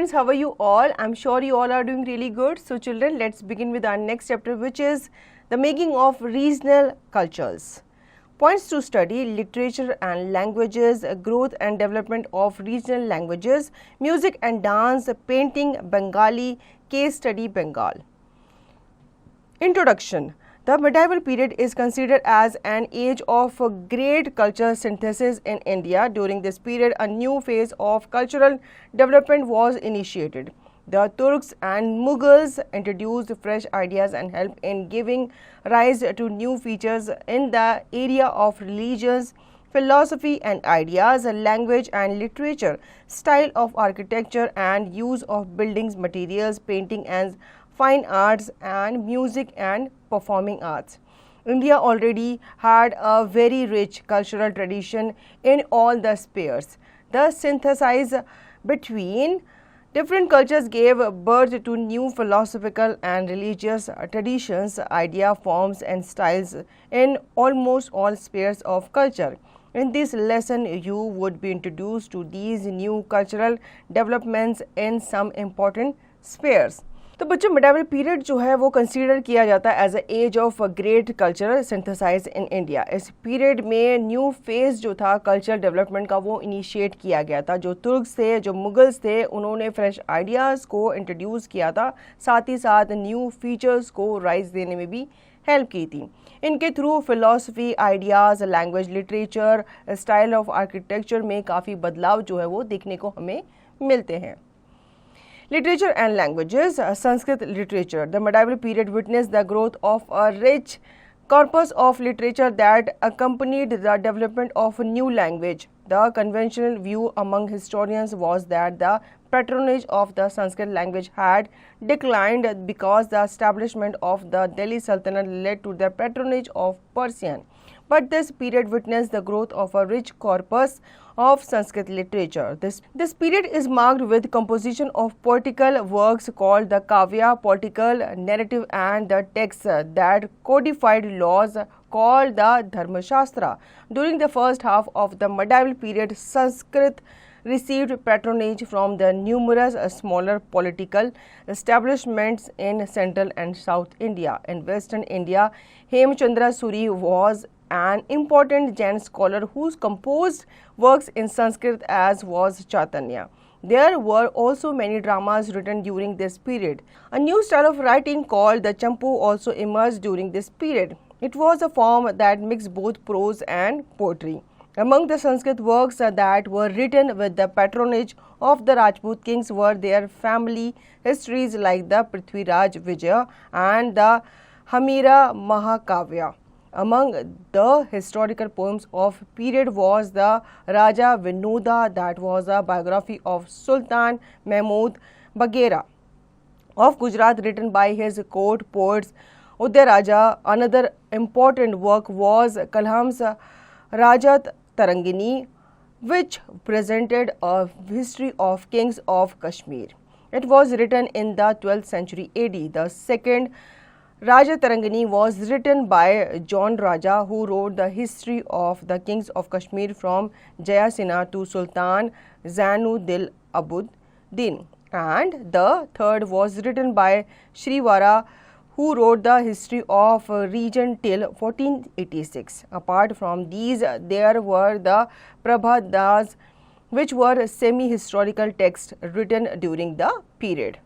students, how are you all? I'm sure you all are doing really good. So children, let's begin with our next chapter, which is the making of regional cultures. Points to study: literature and languages, growth and development of regional languages, music and dance, painting Bengali, case study Bengal. Introduction. The medieval period is considered as an age of great cultural synthesis in India. During this period, a new phase of cultural development was initiated. The Turks and Mughals introduced fresh ideas and helped in giving rise to new features in the area of religions, philosophy and ideas, language and literature, style of architecture and use of buildings materials, painting and fine arts, and music and performing arts. India already had a very rich cultural tradition in all the spheres. The synthesis between different cultures gave birth to new philosophical and religious traditions, idea forms and styles in almost all spheres of culture. In this lesson, you would be introduced to these new cultural developments in some important spheres. तो बच्चों, मिडावल period जो है वो consider किया जाता है as a age of great cultural synthesise in India. इस period में न्यू फेज जो था कल्चरल डेवलपमेंट का वो इनिशिएट किया गया था. जो तुर्क्स थे, जो मुगल्स थे, उन्होंने फ्रेश आइडियाज़ को इंट्रोड्यूस किया था, साथ ही साथ न्यू फीचर्स को राइज देने में भी हेल्प की थी. इनके through philosophy, ideas, language, literature, style of architecture में काफ़ी बदलाव जो है वो देखने को हमें मिलते हैं. Literature and languages. Sanskrit literature. The medieval period witnessed the growth of a rich corpus of literature that accompanied the development of a new language. The conventional view among historians was that the patronage of the Sanskrit language had declined because the establishment of the Delhi Sultanate led to the patronage of Persian. But this period witnessed the growth of a rich corpus of Sanskrit literature. This period is marked with composition of poetical works called the Kavya, poetical narrative, and the texts that codified laws called the Dharma Shastra. During the first half of the medieval period, Sanskrit received patronage from the numerous smaller political establishments in central and south India. In western India, Hemchandra Suri was an important Jain scholar who composed works in Sanskrit, as was Chaitanya. There were also many dramas written during this period. A new style of writing called the Champu also emerged during this period. It was a form that mixed both prose and poetry. Among the Sanskrit works that were written with the patronage of the Rajput kings were their family histories like the Prithviraj Vijaya and the Hamira Mahakavya. Among the historical poems of period was the Raja Vinoda, that was a biography of Sultan Mahmud Baghera of Gujarat written by his court poets Uday Raja. Another important work was Kalham's Rajat Tarangini, which presented a history of kings of Kashmir. It was written in the 12th century AD. The second Raja Tarangini was written by John Raja, who wrote the history of the kings of Kashmir from Jayasena to Sultan Zainuddin Abuddin. And the third was written by Sriwara, who wrote the history of region till 1486. Apart from these, there were the Prabhadas, which were semi-historical texts written during the period.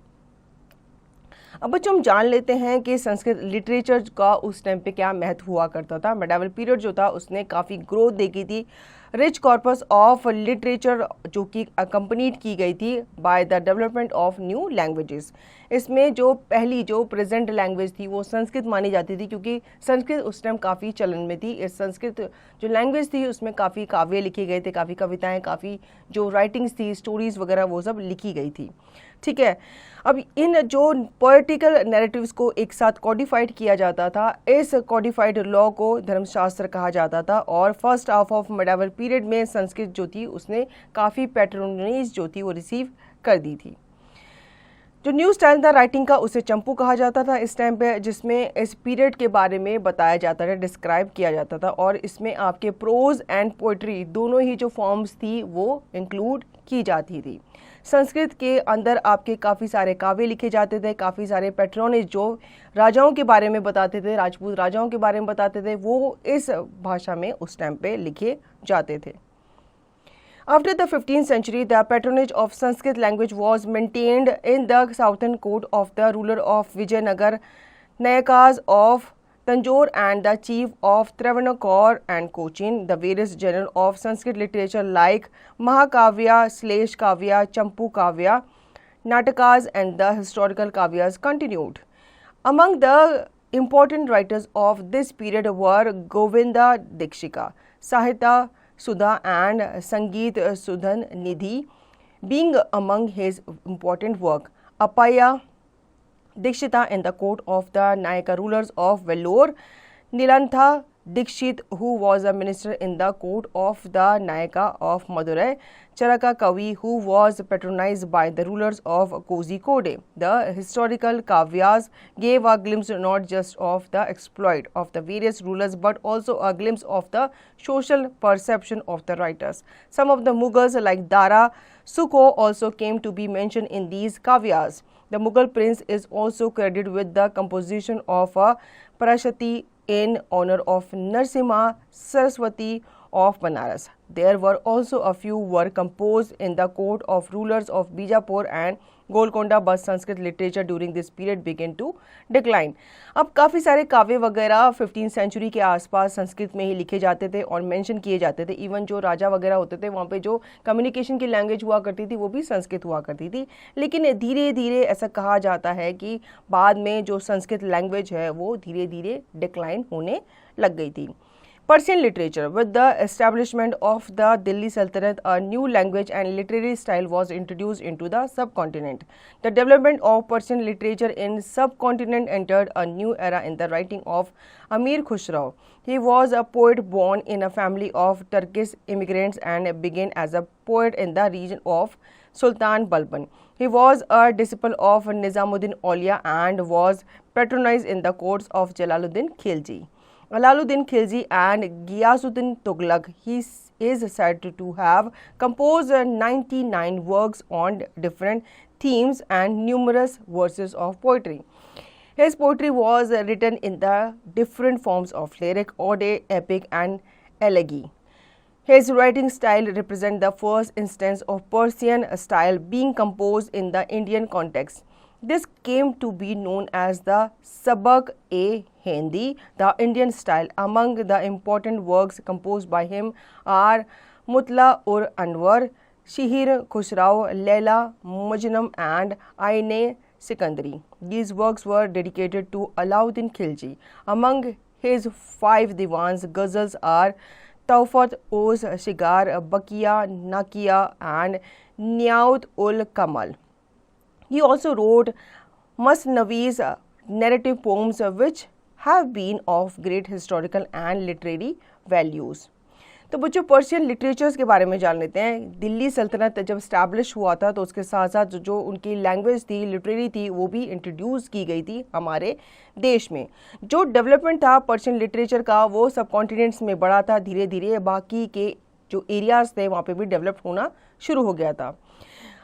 अब बच्चों, हम जान लेते हैं कि Sanskrit literature का उस time पे क्या महत्व हुआ करता था. मेडावल पीरियड जो था उसने काफ़ी ग्रोथ देखी थी. रिच कॉर्पस ऑफ लिटरेचर जो कि अकम्पनीड की गई थी by the development of new languages. इसमें जो पहली जो प्रेजेंट लैंग्वेज थी वो संस्कृत मानी जाती थी, क्योंकि संस्कृत उस टाइम काफ़ी चलन में थी. इस संस्कृत जो लैंग्वेज थी उसमें काफ़ी काव्य लिखे गए थे, काफ़ी कविताएँ, काफ़ी जो राइटिंग्स थी, स्टोरीज़ वगैरह वो सब लिखी गई थी. ठीक है. अब इन जो पोलिटिकल नैरेटिव्स को एक साथ कॉडिफाइड किया जाता था, इस कॉडिफाइड लॉ को धर्मशास्त्र कहा जाता था. और first half of medieval period में संस्कृत जो थी उसने काफ़ी पैट्रोनेज जो थी वो रिसीव कर दी थी. जो न्यू स्टाइल था राइटिंग का उसे चंपू कहा जाता था इस टाइम पे, जिसमें इस पीरियड के बारे में बताया जाता था, डिस्क्राइब किया जाता था. और इसमें आपके प्रोज एंड पोइट्री दोनों ही जो फॉर्म्स थी वो इंक्लूड की जाती थी. संस्कृत के अंदर आपके काफ़ी सारे काव्य लिखे जाते थे, काफ़ी सारे पैट्रोनेज जो राजाओं के बारे में बताते थे, राजपूत राजाओं के बारे में बताते थे, वो इस भाषा में उस टाइम पे लिखे जाते थे। After the 15th century, the patronage of Sanskrit language was maintained in the southern court of the ruler of Vijayanagar, Nayakas of Tanjore and the chief of Travancore and Cochin. The various genres of Sanskrit literature like Mahakavya, Shlesh Kavya, Champu Kavya, Natakas and the historical Kavyas continued. Among the important writers of this period were Govinda Dikshika, Sahita Sudha and Sangeet Sudhan Nidhi being among his important work. Appaya Dikshita in the court of the Nayaka rulers of Vellore, Nilantha Dikshit who was a minister in the court of the Nayaka of Madurai, Charaka Kavi who was patronized by the rulers of Kozhikode. The historical Kavyas gave a glimpse not just of the exploit of the various rulers but also a glimpse of the social perception of the writers. Some of the Mughals like Dara Sukho also came to be mentioned in these Kavyas. The Mughal prince is also credited with the composition of a Parashati in honor of Narsimha Saraswati of Banaras. There were also a few were composed in the court of rulers of Bijapur and Golconda, but Sanskrit literature during this period began to decline. अब काफ़ी सारे काव्य वगैरह 15th century के आसपास संस्कृत में ही लिखे जाते थे और मेंशन किए जाते थे। इवन जो राजा वगैरह होते थे वहाँ पे जो कम्युनिकेशन की लैंग्वेज हुआ करती थी वो भी संस्कृत हुआ करती थी। लेकिन धीरे धीरे ऐसा कहा जाता है कि बाद में जो संस्कृत लैंग्वेज है वो धीरे धीरे डिक्लाइन होने लग गई थी। Persian literature. With the establishment of the Delhi Sultanate, a new language and literary style was introduced into the subcontinent. The development of Persian literature in subcontinent entered a new era in the writing of Amir Khusrau. He was a poet born in a family of Turkish immigrants and began as a poet in the region of Sultan Balban. He was a disciple of Nizamuddin Aulia and was patronized in the courts of Jalaluddin Khilji. Jalaluddin Khilji and Ghiyasuddin Tughlaq. He is said to have composed 99 works on different themes and numerous verses of poetry. His poetry was written in the different forms of lyric, ode, epic and elegy. His writing style represents the first instance of Persian style being composed in the Indian context. This came to be known as the Sabak-e-Hindi, the Indian style. Among the important works composed by him are Mutla-ur-Anwar, Shihir Khusrau, Laila Majnun and Aine Sikandari. These works were dedicated to Alauddin Khilji. Among his 5 divans, ghazals are Taufat-uz Shigar, Bakia, Nakia and Niyaut-ul-Kamal. He also wrote Masnavi's narrative poems which have been of great historical and literary values. तो बच्चों Persian literatures के बारे में जान लेते हैं। दिल्ली सल्तनत जब स्टैब्लिश हुआ था तो उसके साथ साथ जो उनकी लैंग्वेज थी, लिटरेरी थी, वो भी इंट्रोड्यूस की गई थी हमारे देश में। जो डेवलपमेंट था पर्शियन लिटरेचर का वो सब कॉन्टिनेंट्स में बढ़ा था, धीरे धीरे बाकी के जो एरियाज थे वहाँ पे भी डेवलप होना शुरू हो गया था।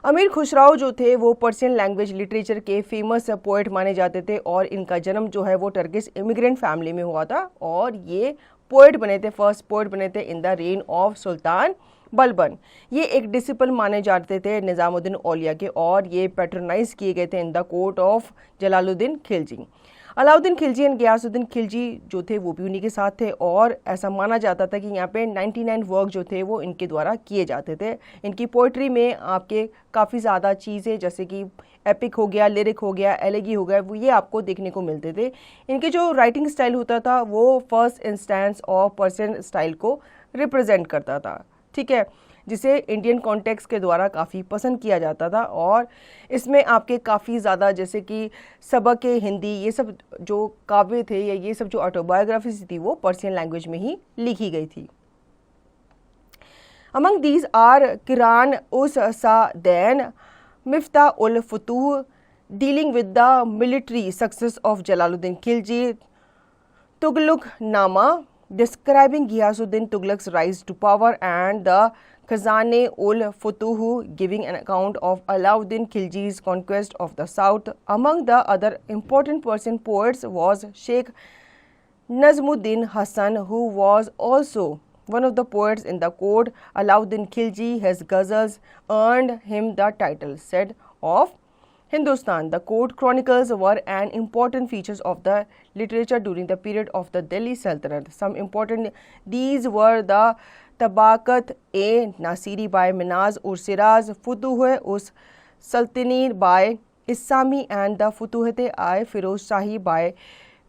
अमीर खुसराव जो थे वो पर्शियन लैंग्वेज लिटरेचर के फेमस पोएट माने जाते थे और इनका जन्म जो है वो टर्किश इमिग्रेंट फैमिली में हुआ था और ये पोएट बने थे, फर्स्ट पोएट बने थे in the rain of sultan Balban. ये एक डिसिपल माने जाते थे निज़ामुद्दीन औलिया के और ये पैट्रोनाइज किए गए थे in the court of Jalaluddin Khilji. Alauddin Khilji and Ghiyasuddin Khilji जो थे वो भी उन्हीं के साथ थे और ऐसा माना जाता था कि यहाँ पे 99 वर्क जो थे वो इनके द्वारा किए जाते थे। इनकी पोइट्री में आपके काफ़ी ज़्यादा चीज़ें जैसे कि एपिक हो गया, लिरिक हो गया, एलेगी हो गया, वो ये आपको देखने को मिलते थे। इनके जो राइटिंग स्टाइल होता था वो first instance of Persian style को रिप्रेजेंट करता था, ठीक है, जिसे इंडियन कॉन्टेक्स्ट के द्वारा काफ़ी पसंद किया जाता था और इसमें आपके काफ़ी ज़्यादा जैसे कि सबक हिंदी ये सब जो काव्य थे या ये सब जो ऑटोबायोग्राफीज थी वो पर्शियन लैंग्वेज में ही लिखी गई थी। Among these are Qiran us Sadain Miftah ul Futuh dealing with the military success of Jalaluddin Khilji, Tughlaq Nama describing Ghiyasuddin Tughlaq's rise to power and the Khazane-ul-Futuh, giving an account of Alauddin Khilji's conquest of the south. Among the other important Persian poets was Sheikh Nazmuddin Hasan, who was also one of the poets in the court. Alauddin Khilji, his ghazals earned him the title Said of Hindustan. The court chronicles were an important features of the literature during the period of the Delhi Sultanate. Some important these were the Tabaqat-e-Nasiri by Minaz-ur-Siraz, Futuh-us Sultani by Isami, and the Futuhat-e Firoz Shahi by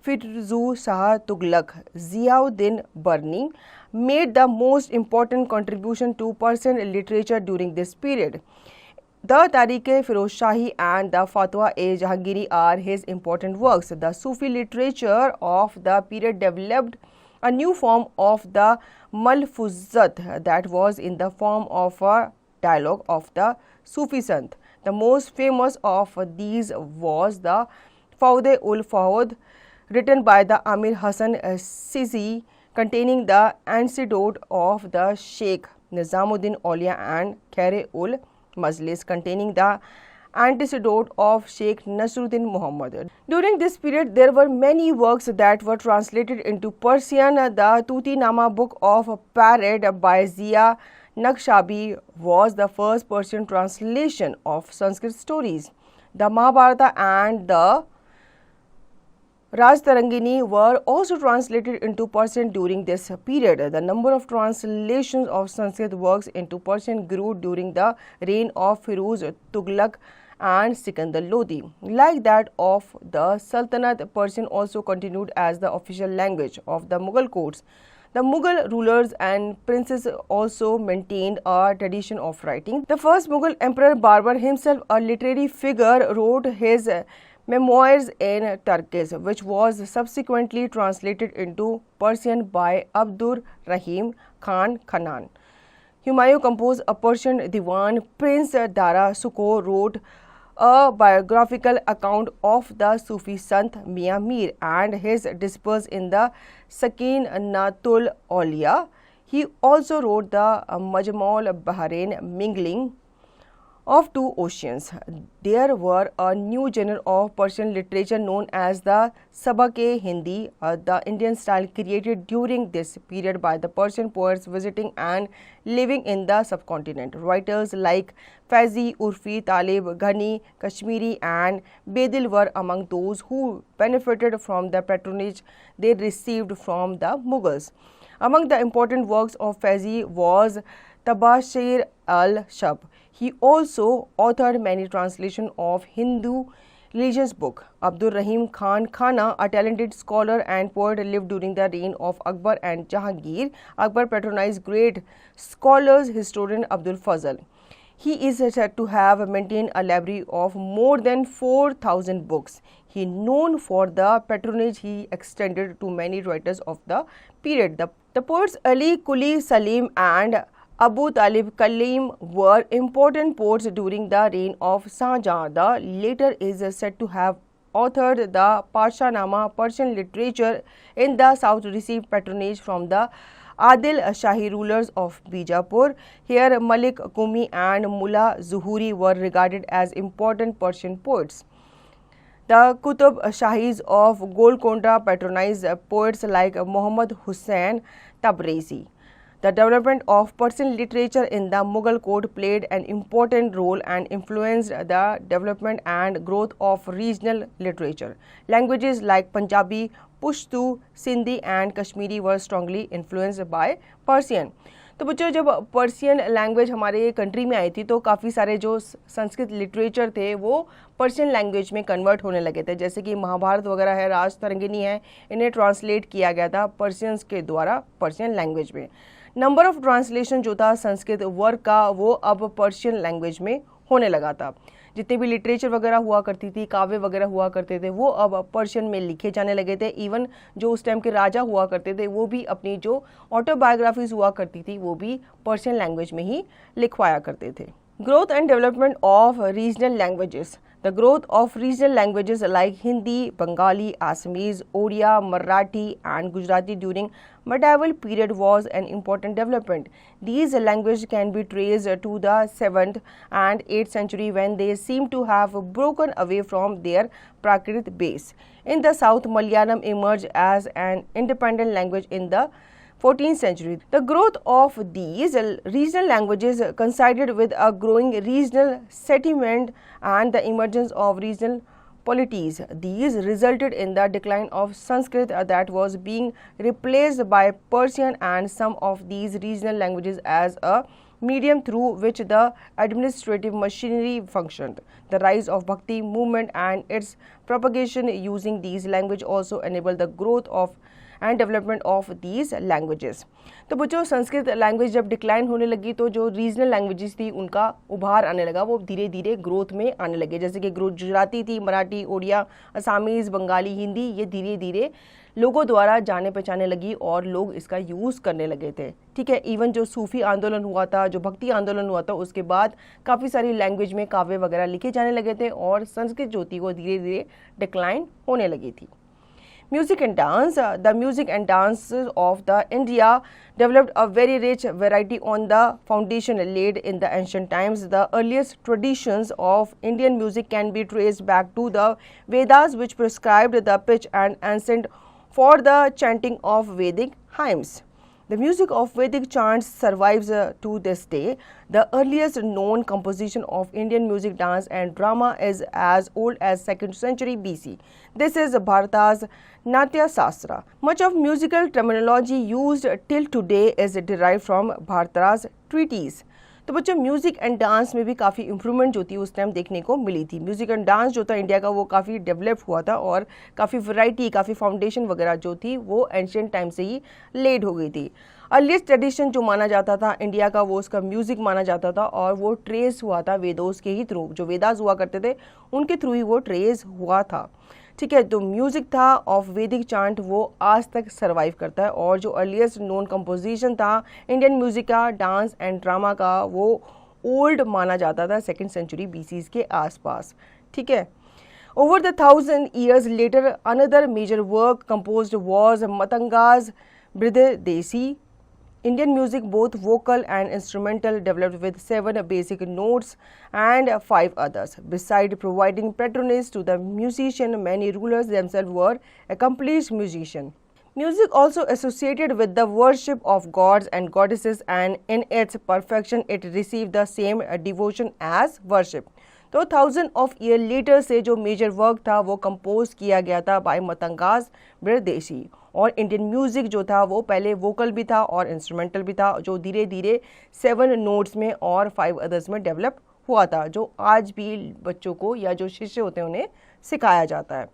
Firzu Shah Tughlaq. Ziauddin Barni made the most important contribution to Persian literature during this period. The Tariq-e-Firoz Shahi and the Fatwa-e-Jahangiri are his important works. The Sufi literature of the period developed a new form of the Malfuzat that was in the form of a dialogue of the Sufi Sant. The most famous of these was the Fawd-e-ul-Fawd, written by the Amir Hassan Sisi, containing the anecdote of the Sheikh Nizamuddin Aulia, and Khair-ul-Majlis, containing the anecdote of Sheikh Nasruddin Muhammad. During this period, there were many works that were translated into Persian. The Tuti-Nama book of Parade by Zia Naqshbandi was the first Persian translation of Sanskrit stories. The Mahabharata and the Rajtarangini were also translated into Persian during this period. The number of translations of Sanskrit works into Persian grew during the reign of Firuz Tughlaq and Sikandar Lodi. Like that of the Sultanate, Persian also continued as the official language of the Mughal courts. The Mughal rulers and princes also maintained a tradition of writing. The first Mughal emperor Babur, himself a literary figure, wrote his memoirs in Turkish, which was subsequently translated into Persian by Abdur Rahim Khan Khanan. Humayun composed a Persian diwan. Prince Dara Sukho wrote a biographical account of the Sufi Sant Mian Mir and his disciples in the Sakinatul Aulia. He also wrote the Majmu'ul Bahrain, mingling of two oceans. There were a new genre of Persian literature known as the Sabak-e-Hindi, the Indian style created during this period by the Persian poets visiting and living in the subcontinent. Writers like Faizi, Urfi, Talib, Ghani, Kashmiri and Bedil were among those who benefited from the patronage they received from the Mughals. Among the important works of Faizi was Tabashir al-Shab. He also authored many translations of Hindu religious books. Abdur Rahim Khan Khana, a talented scholar and poet, lived during the reign of Akbar and Jahangir. Akbar patronized great scholars, historian Abdul Fazl. He is said to have maintained a library of more than 4,000 books. He known for the patronage he extended to many writers of the period. The poets Ali Quli Salim and Abu Talib Kalim were important poets during the reign of Shahjahan. The latter is said to have authored the Parsha-nama. Persian literature in the south received patronage from the Adil Shahi rulers of Bijapur. Here, Malik Qumi and Mullah Zuhuri were regarded as important Persian poets. The Qutub Shahis of Golconda patronized poets like Muhammad Hussain Tabrizi. The development of Persian literature in the Mughal court played an important role and influenced the development and growth of regional literature. Languages like Punjabi, Pushtu, Sindhi and Kashmiri were strongly influenced by Persian. तो बच्चों, जब Persian language हमारे country में आई थी तो काफ़ी सारे जो संस्कृत लिटरेचर थे वो पर्शियन लैंग्वेज में कन्वर्ट होने लगे थे. जैसे कि महाभारत वगैरह है, राजतरंगिणी है, इन्हें ट्रांसलेट किया गया था पर्शियंस के द्वारा पर्शियन लैंग्वेज में. नंबर ऑफ ट्रांसलेशन जो था संस्कृत वर्क का वो अब पर्शियन लैंग्वेज में होने लगा था. जितने भी लिटरेचर वगैरह हुआ करती थी, काव्य वगैरह हुआ करते थे, वो अब पर्शियन में लिखे जाने लगे थे. इवन जो उस टाइम के राजा हुआ करते थे वो भी अपनी जो ऑटोबायोग्राफीज हुआ करती थी वो भी पर्शियन लैंग्वेज में ही लिखवाया करते थे. Growth and development of regional languages. The growth of regional languages like Hindi, Bengali, Assamese, Odia, Marathi, and Gujarati during medieval period was an important development. These languages can be traced to the 7th and 8th century when they seem to have broken away from their Prakrit base. In the south, Malayalam emerged as an independent language in the 14th century. The growth of these regional languages coincided with a growing regional settlement and the emergence of regional polities. These resulted in the decline of Sanskrit that was being replaced by Persian and some of these regional languages as a medium through which the administrative machinery functioned. The rise of Bhakti movement and its propagation using these language also enabled the growth of and development of these languages. तो बच्चों Sanskrit language जब decline होने लगी तो जो regional languages थी उनका उभार आने लगा, वो धीरे धीरे ग्रोथ में आने लगे। जैसे कि गुजराती थी, मराठी, ओडिया, असामीज़, बंगाली, हिंदी, ये धीरे धीरे लोगों द्वारा जाने पहचाने लगी और लोग इसका यूज़ करने लगे थे। ठीक है, इवन जो सूफी आंदोलन हुआ था, जो भक्ति आंदोलन हुआ था, उसके बाद काफ़ी सारी लैंग्वेज में काव्य वगैरह लिखे जाने लगे थे और संस्कृत जो थी वो धीरे धीरे डिक्लाइन होने लगी थी। Music and dance. The music and dance of the India developed a very rich variety on the foundation laid in the ancient times. The earliest traditions of Indian music can be traced back to the Vedas, which prescribed the pitch and accent for the chanting of Vedic hymns. The music of Vedic chants survives to this day. The earliest known composition of Indian music, dance and drama is as old as 2nd century BC. This is Bharata's Natya Sastra. Much of musical terminology used till today is derived from Bharata's treatise. तो बच्चों music and dance में भी काफ़ी improvement जो थी उस time देखने को मिली थी। म्यूज़िक एंड डांस जो था इंडिया का वो काफ़ी डेवलप हुआ था और काफ़ी वैरायटी, काफ़ी फाउंडेशन वगैरह जो थी वो एंशिएंट टाइम से ही लेड हो गई थी। अर्लीस्ट ट्रेडिशन जो माना जाता था इंडिया का वो उसका म्यूज़िक माना जाता था और वो ट्रेस हुआ था वेदोस के ही थ्रू, जो वेदास हुआ करते थे उनके थ्रू ही वो ट्रेस हुआ था। ठीक है, तो म्यूज़िक था ऑफ वैदिक चांट वो आज तक सर्वाइव करता है और जो अर्लीस्ट नोन कंपोजिशन था इंडियन म्यूज़िक का, डांस एंड ड्रामा का, वो ओल्ड माना जाता था 2nd century BC के आसपास। ठीक है, over the 1000 years later another major work composed was Matanga's Bridedesi. Indian music, both vocal and instrumental, developed with 7 basic notes and 5 others. Besides providing patronage to the musician, many rulers themselves were accomplished musicians. Music also associated with the worship of gods and goddesses, and in its perfection it received the same devotion as worship. तो 1000 of year later से जो major work था वो compose किया गया था bye मतंगास ब्रदेशी। और Indian music जो था वो पहले वोकल भी था और इंस्ट्रूमेंटल भी था, जो धीरे धीरे 7 नोट्स में और 5 अदर्स में डेवलप हुआ था, जो आज भी बच्चों को या जो शिष्य होते हैं उन्हें सिखाया जाता है।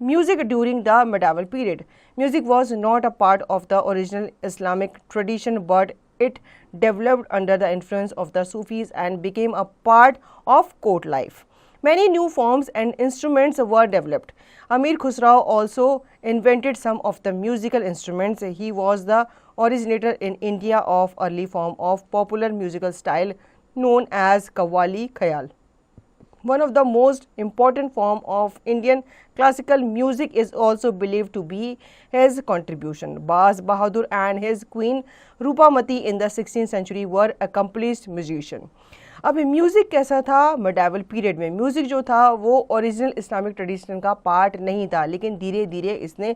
Music during the medieval period. Music was not a part of the original Islamic tradition, but it developed under the influence of the Sufis and became a part of court life. Many new forms and instruments were developed. Amir Khusrau also invented some of the musical instruments. He was the originator in India of early form of popular musical style known as Qawwali Khayal. One of the most important form of Indian classical music is also believed to be his contribution. Baz Bahadur and his queen Rupamati in the 16th century were accomplished musicians. अब music कैसा था medieval period में? Music जो था वो original Islamic tradition का part नहीं था, लेकिन धीरे धीरे इसने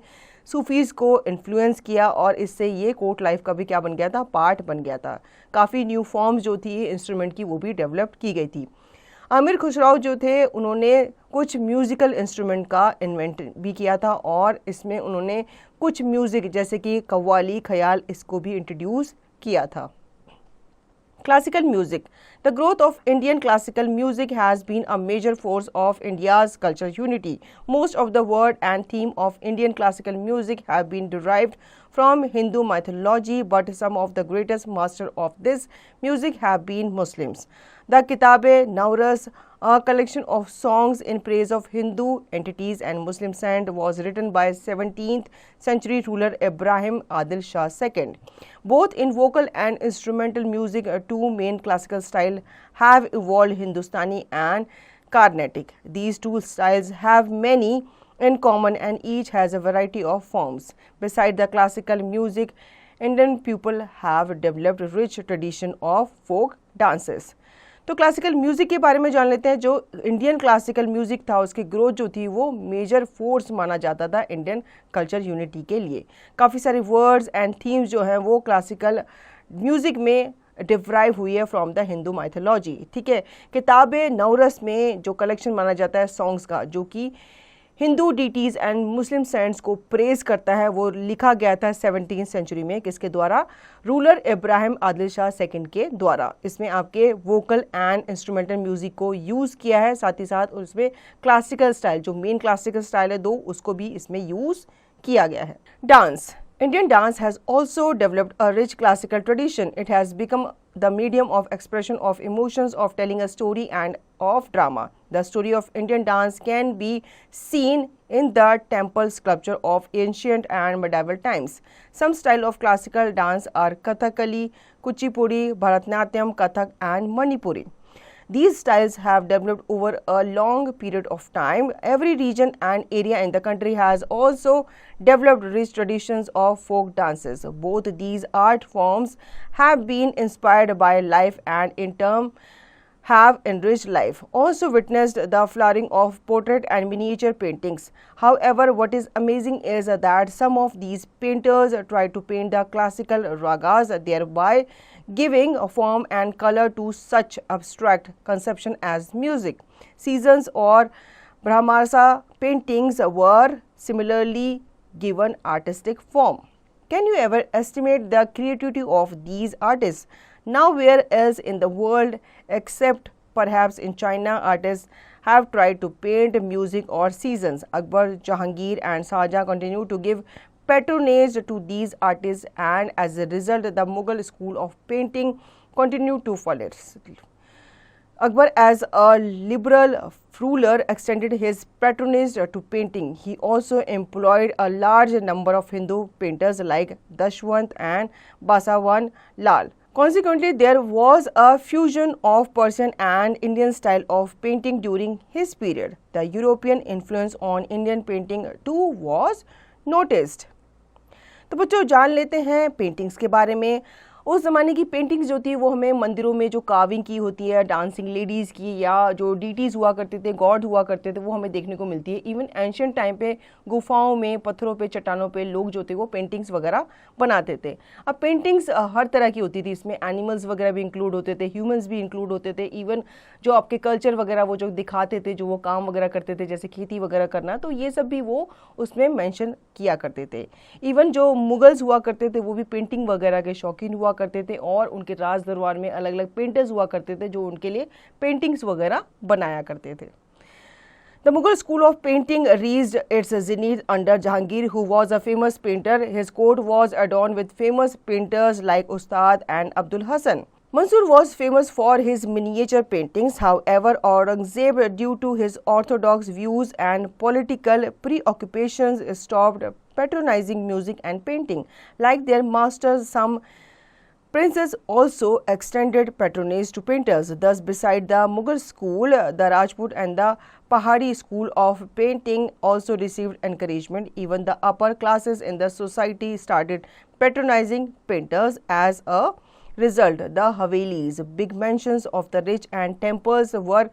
सूफीज़ को इन्फ्लुएंस किया और इससे ये कोर्ट लाइफ का भी क्या बन गया था, पार्ट बन गया था। काफ़ी न्यू फॉर्म्स जो थी इंस्ट्रूमेंट की वो भी डेवलप की गई थी। आमिर खुसराव जो थे उन्होंने कुछ म्यूज़िकल इंस्ट्रूमेंट का इन्वेंट भी किया था और इसमें उन्होंने कुछ म्यूज़िक जैसे कि कव्वाली ख्याल इसको भी इंट्रोड्यूस किया था। Classical music. The growth of Indian classical music has been a major force of India's cultural unity. Most of the word and theme of Indian classical music have been derived from Hindu mythology, but some of the greatest masters of this music have been Muslims. The Kitab-e-Nawras, a collection of songs in praise of Hindu entities and Muslim saint, was written by 17th century ruler Ibrahim Adil Shah II. Both in vocal and instrumental music, two main classical styles have evolved, Hindustani and Carnatic. These two styles have many in common and each has a variety of forms. Beside the classical music, Indian people have developed rich tradition of folk dances. तो classical music के बारे में जान लेते हैं. जो Indian classical music था उसकी ग्रोथ जो थी वो मेजर फोर्स माना जाता था इंडियन कल्चर यूनिटी के लिए. काफ़ी सारे वर्ड्स एंड थीम्स जो हैं वो क्लासिकल म्यूज़िक में डिराइव हुई है फ्रॉम द हिंदू माइथोलॉजी. ठीक है, किताब नवरस में जो कलेक्शन माना जाता है सॉन्ग्स का जो कि Hindu deities and Muslim saints को प्रेज करता है, वो लिखा गया था 17वीं सेंचुरी में. किसके द्वारा? रूलर इब्राहिम आदिल शाह सेकंड के द्वारा. इसमें आपके वोकल एंड इंस्ट्रूमेंटल म्यूजिक को यूज़ किया है, साथ ही साथ उसमें क्लासिकल स्टाइल जो मेन क्लासिकल स्टाइल है दो उसको भी इसमें यूज़ किया गया है. Dance. Indian dance has also developed a rich classical tradition. It has become the medium of expression of emotions, of telling a story and of drama. The story of Indian dance can be seen in the temple sculpture of ancient and medieval times. Some style of classical dance are Kathakali, Kuchipudi, Bharatanatyam, Kathak and Manipuri. These styles have developed over a long period of time. Every region and area in the country has also developed rich traditions of folk dances. Both these art forms have been inspired by life and in turn have enriched life. Also witnessed the flowering of portrait and miniature paintings. However, what is amazing is that some of these painters try to paint the classical ragas, thereby giving a form and color to such abstract conception as music. Seasons or Brahmarsa paintings were similarly given artistic form. Can you ever estimate the creativity of these artists? Now, where else in the world except perhaps in China, artists have tried to paint music or seasons? Akbar, Jahangir and Shahjahan continue to give patronage to these artists and as a result the Mughal school of painting continued to flourish. Akbar, as a liberal ruler, extended his patronage to painting. He also employed a large number of Hindu painters like Dashwant and Basavan Lal. Consequently, there was a fusion of Persian and Indian style of painting during his period. The European influence on Indian painting too was noticed. तो बच्चों जान लेते हैं paintings के बारे में. उस ज़माने की पेंटिंग्स जो थी वो हमें मंदिरों में जो कार्विंग की होती है डांसिंग लेडीज़ की या जो डीटीज़ हुआ करते थे, गॉड हुआ करते थे, वो हमें देखने को मिलती है. इवन एंशियंट टाइम पे गुफाओं में, पत्थरों पे, चट्टानों पे लोग जो थे वो पेंटिंग्स वगैरह बनाते थे. अब पेंटिंग्स हर तरह की होती थी, इसमें एनिमल्स वगैरह भी इंक्लूड होते थे, ह्यूमंस भी इंक्लूड होते थे. इवन जो आपके कल्चर वगैरह वो जो दिखाते थे, जो वो काम वगैरह करते थे जैसे खेती वगैरह करना, तो ये सब भी वो उसमें मैंशन किया करते थे. इवन जो मुगल्स हुआ करते थे वो भी पेंटिंग वगैरह के शौकीन हुआ करते थे और उनके राज दरबार में अलग अलग पेंटर्स हुआ करते थे जो उनके लिए पेंटिंग्स वगैरह बनाया करते थे. The Mughal school of painting reached its zenith under Jahangir, who was a famous painter. His court was adorned with famous painters like Ustad and Abdul Hasan. Mansur was famous for his miniature paintings. However, Aurangzeb, due to his orthodox views and political preoccupations, stopped patronizing music and painting. Like their masters, some princes also extended patronage to painters. Thus, beside the Mughal school, the Rajput and the Pahari school of painting also received encouragement. Even the upper classes in the society started patronizing painters. As a result, the Havelis, big mansions of the rich and temples, were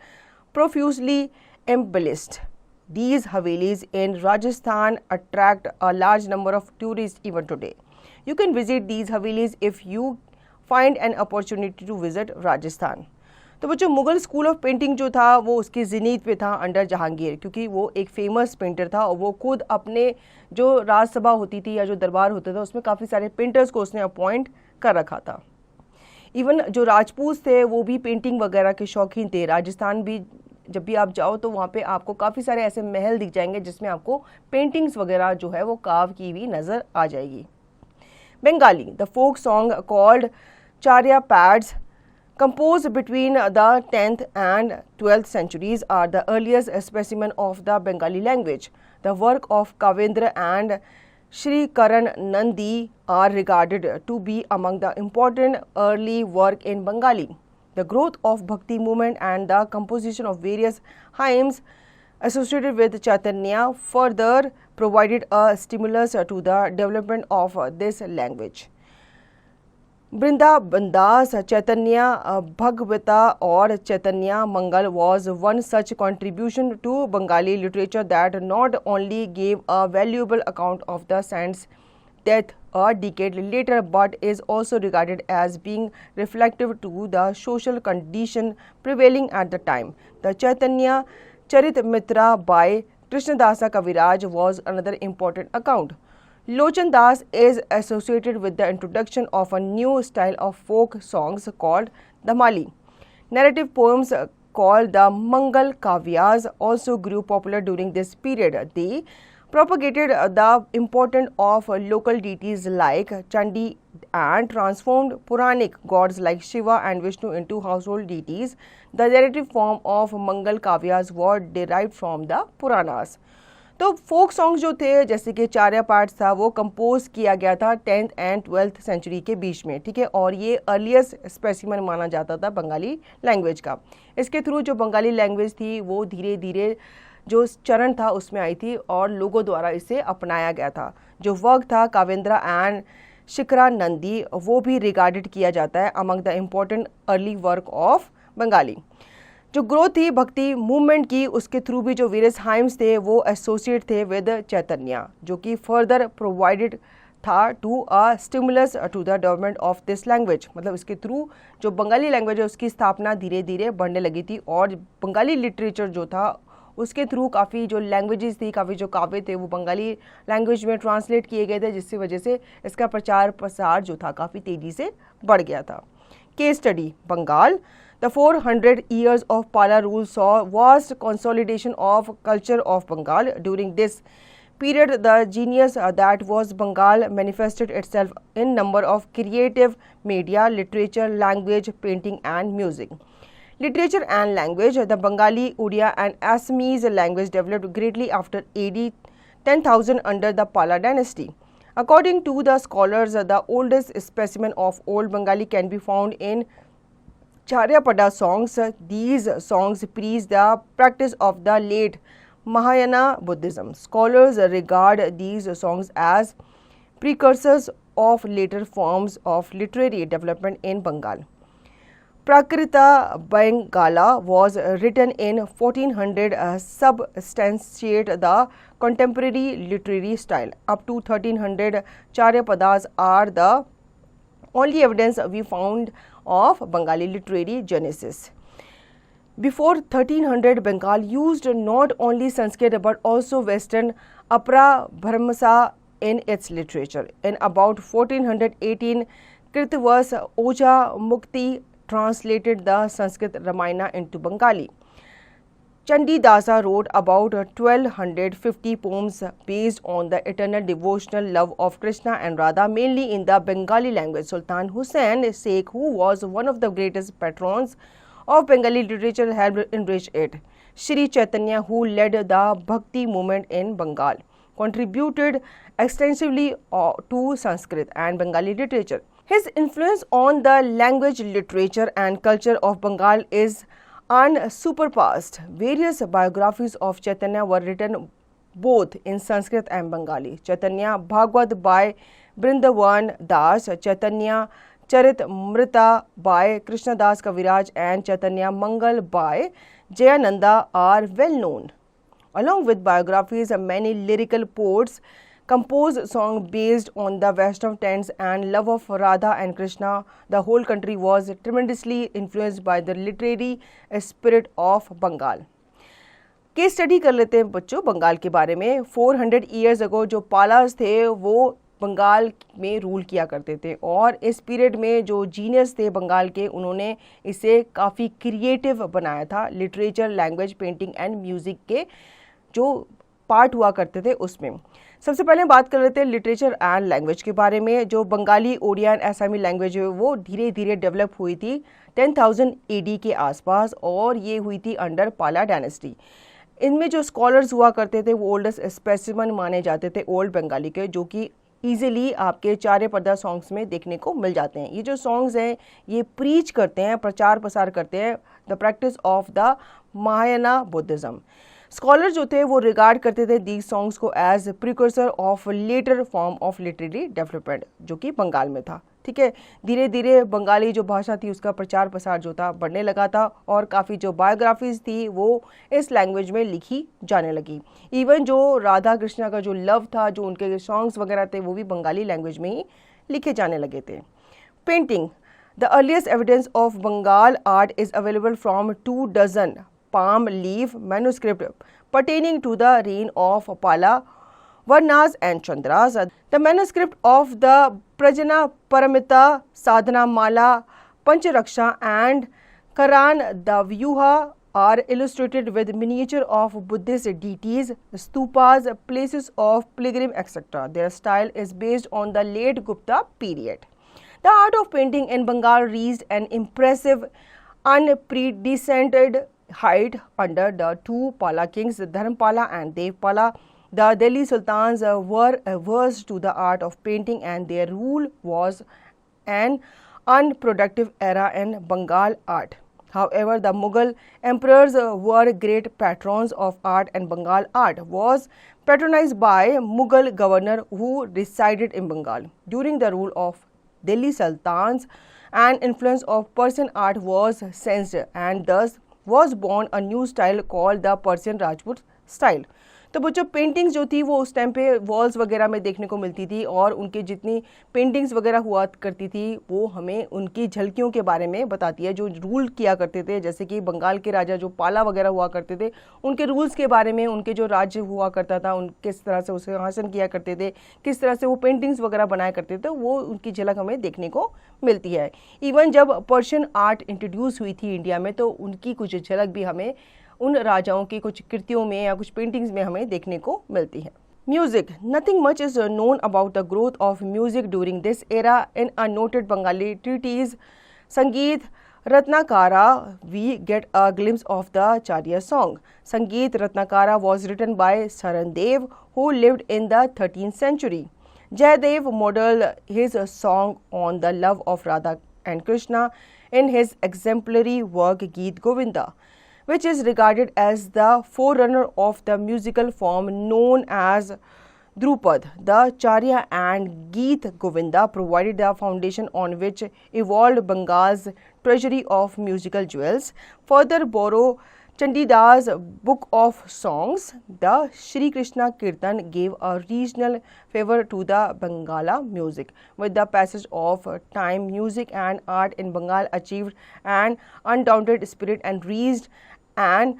profusely embellished. These Havelis in Rajasthan attract a large number of tourists even today. You can visit these Havelis if you find an opportunity to visit Rajasthan. तो बच्चों Mughal school of painting जो था वो उसके जिनीत पे था under Jahangir, क्योंकि वो एक फेमस पेंटर था और वो खुद अपने जो राजसभा होती थी या जो दरबार होता था उसमें काफ़ी सारे पेंटर्स को उसने अपॉइंट कर रखा था. इवन जो राजपूत थे वो भी पेंटिंग वगैरह के शौकीन थे. राजस्थान भी जब भी आप जाओ तो वहाँ पे आपको काफ़ी सारे ऐसे महल दिख जाएंगे जिसमें आपको पेंटिंग्स वगैरह जो है वो कार्व की हुई नज़र आ जाएगी. Bengali, the folk song called Charya Pads, composed between the 10th and 12th centuries, are the earliest specimen of the Bengali language. The work of Kavendra and Shri Karan Nandi are regarded to be among the important early work in Bengali. The growth of Bhakti movement and the composition of various hymns associated with Chaitanya further provided a stimulus to the development of this language. Vrindavan Das, Chaitanya Bhagavata or Chaitanya Mangal was one such contribution to Bengali literature that not only gave a valuable account of the saint's death a decade later but is also regarded as being reflective to the social condition prevailing at the time. The Chaitanya Charitamrita by Krishnadasa Kaviraj was another important account. Lochan Das is associated with the introduction of a new style of folk songs called Damali. Narrative poems called the Mangal Kavyas also grew popular during this period. They propagated the importance of local deities like Chandi and transformed Puranic gods like Shiva and Vishnu into household deities. The narrative form of Mangal Kavyas were derived from the Puranas. तो folk songs जो थे जैसे कि चार्या पाठ था वो compose किया गया था 10th एंड 12th सेंचुरी के बीच में, ठीक है, और ये अर्लीस्ट स्पेसिमन माना जाता था बंगाली लैंग्वेज का. इसके थ्रू जो बंगाली लैंग्वेज थी वो धीरे धीरे जो चरण था उसमें आई थी और लोगों द्वारा इसे अपनाया गया था. जो वर्क था कावेंद्रा एंड शिखरा नंदी वो भी रिगार्डेड किया जाता है among the important early work of Bengali. जो ग्रोथ थी भक्ति मूवमेंट की उसके थ्रू भी जो वेरियस हाइम्स थे वो एसोसिएट थे विद चैतन्य, जो कि फर्दर प्रोवाइडेड था to a stimulus to the development of this language. मतलब इसके थ्रू जो बंगाली लैंग्वेज है उसकी स्थापना धीरे धीरे बढ़ने लगी थी और बंगाली लिटरेचर जो था उसके थ्रू काफ़ी जो लैंग्वेजेस थी, काफ़ी जो काव्य थे वो बंगाली लैंग्वेज में ट्रांसलेट किए गए थे, जिसकी वजह से इसका प्रचार प्रसार जो था काफ़ी तेज़ी से बढ़ गया था. Case study Bengal. The 400 years of Pala rule saw vast consolidation of culture of Bengal. During this period, the genius that was Bengal manifested itself in number of creative media, literature, language, painting and music. Literature and language. The Bengali, Odia and Assamese language developed greatly after AD 10,000 under the Pala dynasty. According to the scholars, the oldest specimen of Old Bengali can be found in Charyapada songs. These songs preach the practice of the late Mahayana Buddhism. Scholars regard these songs as precursors of later forms of literary development in Bengal. Prakrita Bangala was written in 1400, substantiate the contemporary literary style. Up to 1300, Charyapadas are the only evidence we found of Bengali literary genesis. Before 1300, Bengal used not only Sanskrit but also Western Apra Bharmasa in its literature. In about 1418, Kritivas Oja Mukti translated the Sanskrit Ramayana into Bengali. Chandi Dasa wrote about 1250 poems based on the eternal devotional love of Krishna and Radha, mainly in the Bengali language. Sultan Hussain Sheikh, who was one of the greatest patrons of Bengali literature, helped enrich it. Shri Chaitanya, who led the Bhakti movement in Bengal, contributed extensively to Sanskrit and Bengali literature. His influence on the language, literature and culture of Bengal is unsurpassed. Various biographies of Chaitanya were written both in Sanskrit and Bengali. Chaitanya Bhagavad by Vrindavan Das, Chaitanya Charitamrita by Krishnadas Kaviraj and Chaitanya Mangal by Jayananda are well known. Along with biographies, many lyrical poets composed songs based on the Vaishnav tenets and love of Radha and Krishna. The whole country was tremendously influenced by the literary spirit of Bengal. Case study कर लेते हैं बच्चों बंगाल के बारे में. 400 years ago जो पालास थे वो बंगाल में रूल किया करते थे और इस पीरियड में जो जीनियस थे बंगाल के उन्होंने इसे काफ़ी क्रिएटिव बनाया था. Literature, language, painting and music के जो पार्ट हुआ करते थे उसमें. सबसे पहले बात कर लेते हैं लिटरेचर एंड लैंग्वेज के बारे में. जो बंगाली, ओडिया एंड असमी लैंग्वेज है वो धीरे धीरे डेवलप हुई थी 10,000 AD के आसपास और ये हुई थी अंडर पाला डायनेस्टी. इनमें जो स्कॉलर्स हुआ करते थे वो ओल्डेस्ट स्पेसिमन माने जाते थे ओल्ड बंगाली के, जो कि ईजिली आपके चारे पर्दा सॉन्ग्स में देखने को मिल जाते हैं। ये जो सॉन्ग्स हैं ये प्रीच करते हैं, प्रचार प्रसार करते हैं the practice of the Mahayana Buddhism. Scholar जो थे वो रिगार्ड करते थे दीज सॉन्ग्स को as precursor of later form of literary development, जो कि बंगाल में था। ठीक है, धीरे धीरे बंगाली जो भाषा थी उसका प्रचार प्रसार जो था बढ़ने लगा था और काफ़ी जो बायोग्राफीज थी वो इस लैंग्वेज में लिखी जाने लगी। इवन जो राधा कृष्णा का जो लव था, जो उनके सॉन्ग्स वगैरह थे, वो भी बंगाली लैंग्वेज में ही लिखे जाने लगे थे। Painting, the earliest evidence of Bengal art is available from 2 dozen palm leaf manuscript pertaining to the reign of Pala, Varnas and Chandras. The manuscript of the Prajna Paramita, Sadhana Mala, Pancharaksha and Karan Davyuha are illustrated with miniature of Buddhist deities, stupas, places of pilgrim, etc. Their style is based on the late Gupta period. The art of painting in Bengal reached an impressive, unprecedented height under the 2 Pala kings, Dharmpala and Devpala. The Delhi Sultans were averse to the art of painting and their rule was an unproductive era in Bengal art. However, the Mughal emperors were great patrons of art and Bengal art was patronized by Mughal governor who resided in Bengal. During the rule of Delhi Sultans, an influence of Persian art was sensed and thus was born a new style called the Persian Rajput style. तो वो जो paintings जो थी वो उस time पे walls वगैरह में देखने को मिलती थी और उनके जितनी पेंटिंग्स वगैरह हुआ करती थी वो हमें उनकी झलकियों के बारे में बताती है, जो रूल किया करते थे। जैसे कि बंगाल के राजा जो पाला वगैरह हुआ करते थे उनके रूल्स के बारे में, उनके जो राज्य हुआ करता था उन किस तरह से उसे हासिल किया करते थे, किस तरह से वो पेंटिंग्स वगैरह बनाया करते थे, वो उनकी झलक हमें देखने को मिलती है। इवन जब पर्शियन आर्ट इंट्रोड्यूस हुई थी इंडिया में तो उनकी कुछ झलक भी हमें उन राजाओं की कुछ कृतियों में या कुछ पेंटिंग्स में हमें देखने को मिलती है। Music, nothing much is known about the growth of music during this era in a noted Bengali treatise Sangeet Ratnakara we get a glimpse of the Charya song. Sangeet Ratnakara was written by Sharangdev who lived in the 13th century. Jayadev modeled his song on the love of Radha and Krishna in his exemplary work Geet Govinda, which is regarded as the forerunner of the musical form known as Drupad. The Charya and Geet Govinda provided the foundation on which evolved Bengal's treasury of musical jewels. Further borrow Chandidas book of songs, the Shri Krishna Kirtan gave a regional favor to the Bangala music. With the passage of time, music and art in Bengal achieved an undaunted spirit and reached an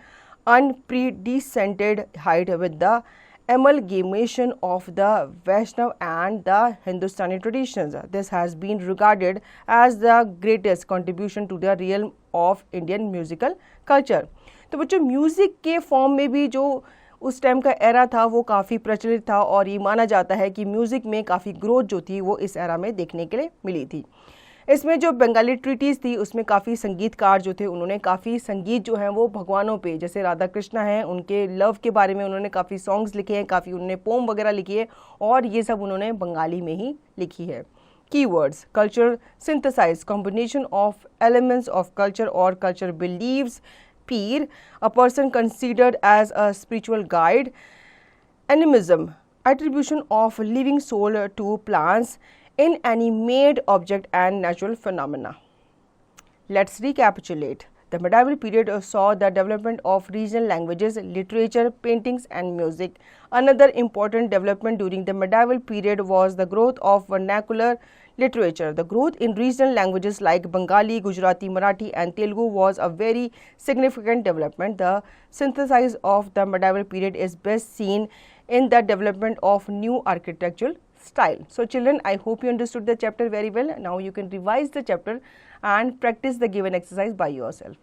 unprecedented height with the amalgamation of the Vaishnav and the Hindustani traditions. This has been regarded as the greatest contribution to the realm of Indian musical culture. तो बच्चों music के form में भी जो उस time का era था वो काफ़ी प्रचलित था और ये माना जाता है कि म्यूज़िक में काफ़ी ग्रोथ जो थी वो इस एरा में देखने के लिए मिली थी। इसमें जो बंगाली ट्रीटीज़ थी उसमें काफ़ी संगीतकार जो थे उन्होंने काफ़ी संगीत जो है वो भगवानों पे, जैसे राधा कृष्णा हैं उनके लव के बारे में उन्होंने काफ़ी सॉन्ग्स लिखे हैं, काफ़ी उन्होंने पोम वगैरह लिखी है और ये सब उन्होंने बंगाली में ही लिखी है। Keywords: culture synthesize, combination of elements of culture or culture beliefs. Peer, a person considered as a spiritual guide. Animism, attribution of living soul to plants, inanimate object and natural phenomena. Let's recapitulate. The medieval period saw the development of regional languages, literature, paintings and music. Another important development during the medieval period was the growth of vernacular literature. The growth in regional languages like Bengali, Gujarati, Marathi and Telugu was a very significant development. The synthesis of the medieval period is best seen in the development of new architectural style. So children, I hope you understood the chapter very well. Now you can revise the chapter and practice the given exercise by yourself.